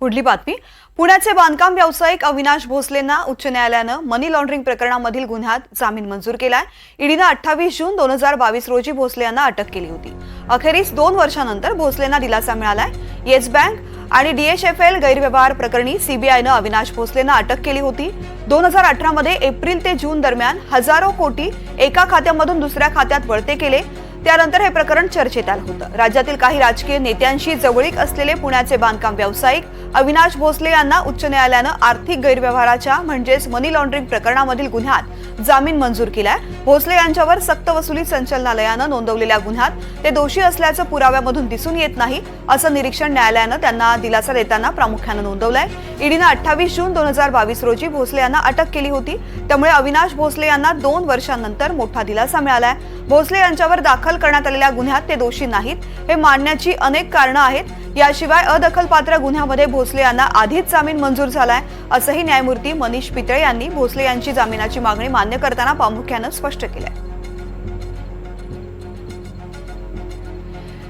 पुढली बातमी. पुण्याचे बांधकाम व्यावसायिक अविनाश भोसलेंना उच्च न्यायालयानं मनी लॉन्ड्रिंग प्रकरणामधील गुन्ह्यात जामीन मंजूर केलाय. ईडीनं 28 जून 2022 रोजी भोसले यांना अटक केली होती. अखेरीस 2 वर्षांनंतर भोसलेंना दिलासा मिळालाय. येस बँक आणि DHFL गैरव्यवहार प्रकरणी सीबीआयनं अविनाश भोसलेंना अटक केली होती. 2018 मध्ये एप्रिल ते जून दरम्यान हजारो कोटी एका खात्यामधून दुसऱ्या खात्यात वळते केले. त्यानंतर हे प्रकरण चर्चेत आलं होतं. राज्यातील काही राजकीय नेत्यांशी जवळीक असलेले पुण्याचे बांधकाम व्यावसायिक अविनाश भोसले यांना उच्च न्यायालयानं आर्थिक गैरव्यवहाराच्या म्हणजेच मनी लॉन्ड्रिंग प्रकरणामधील गुन्ह्यात जामीन मंजूर केलाय. भोसले यांच्यावर सक्तवसुली संचालनालयानं नोंदवलेल्या गुन्ह्यात ते दोषी असल्याचं पुराव्यामधून दिसून येत नाही असं निरीक्षण न्यायालयानं त्यांना दिलासा देताना प्रामुख्यानं नोंदवलंय. ईडीनं 28 जून 2022 रोजी भोसले यांना अटक केली होती. त्यामुळे अविनाश भोसले यांना 2 वर्षांनंतर मोठा दिलासा मिळालाय. भोसले यांच्यावर दाखल करण्यात आलेल्या गुन्ह्यात ते दोषी नाहीत हे मांडण्याची अनेक कारणं आहेत. याशिवाय अदखलपात्र गुन्ह्यामध्ये भोसले यांना आधीच जामीन मंजूर झालाय असंही न्यायमूर्ती मनीष पितळे यांनी भोसले यांची जामिनाची मागणी मान्य करताना प्रामुख्यानं स्पष्ट केलंय.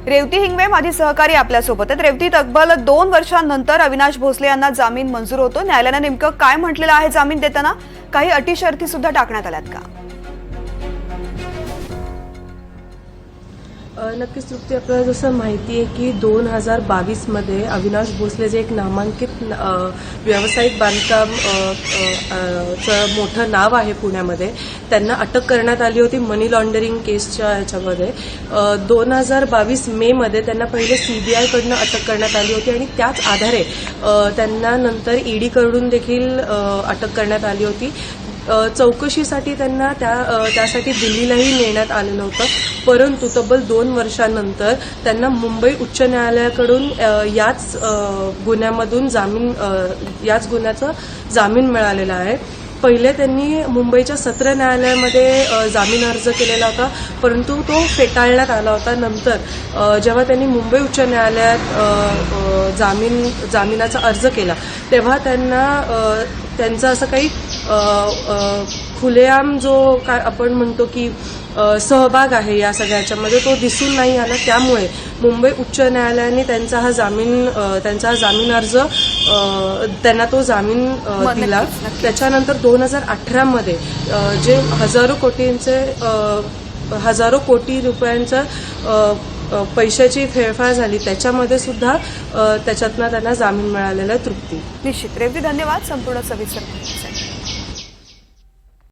रेवती हिंगवे माझी सहकारी आपल्यासोबत आहेत. रेवती, तब्बल 2 वर्षांनंतर अविनाश भोसले यांना जामीन मंजूर होतो. न्यायालयानं नेमकं काय म्हटलेलं आहे जामीन देताना? काही अटी शर्ती सुद्धा टाकण्यात आल्यात का? नक्कीच तृप्ती, आपल्याला जसं माहिती आहे की 2022 मध्ये अविनाश भोसले जे एक नामांकित व्यावसायिक बांधकाम मोठं नाव आहे पुण्यामध्ये, त्यांना अटक करण्यात आली होती मनी लॉन्ड्रिंग केसच्या ह्याच्यामध्ये. 2022 मे मध्ये त्यांना पहिले CBI कडनं अटक करण्यात आली होती आणि त्याच आधारे त्यांना नंतर ED कडून देखील अटक करण्यात आली होती. चौकशीसाठी त्यांना त्यासाठी दिल्लीलाही नेण्यात आलेलं होतं. परंतु तब्बल 2 वर्षांनंतर त्यांना मुंबई उच्च न्यायालयाकडून याच गुन्ह्याचा जामीन मिळालेला आहे. पहिले त्यांनी मुंबईच्या सत्र न्यायालयामध्ये जामीन अर्ज केलेला होता, परंतु तो फेटाळण्यात आला होता. नंतर जेव्हा त्यांनी मुंबई उच्च न्यायालयात जामिनाचा अर्ज केला तेव्हा त्यांचा असं काही खुलेआम जो काय आपण म्हणतो की सहभाग आहे या सगळ्याच्यामध्ये तो दिसून नाही आला. त्यामुळे मुंबई उच्च न्यायालयाने त्यांचा हा जामीन अर्ज त्यांना तो जामीन दिला. त्याच्यानंतर 2018 मध्ये जे हजारो कोटी रुपयांचं पैशाची फेरफार झाली त्याच्यामध्ये सुद्धा त्याच्यातनं त्यांना जामीन मिळालेला. तृप्ती. निश्चित. रेवती, धन्यवाद संपूर्ण सविस्तर माहितीसाठी.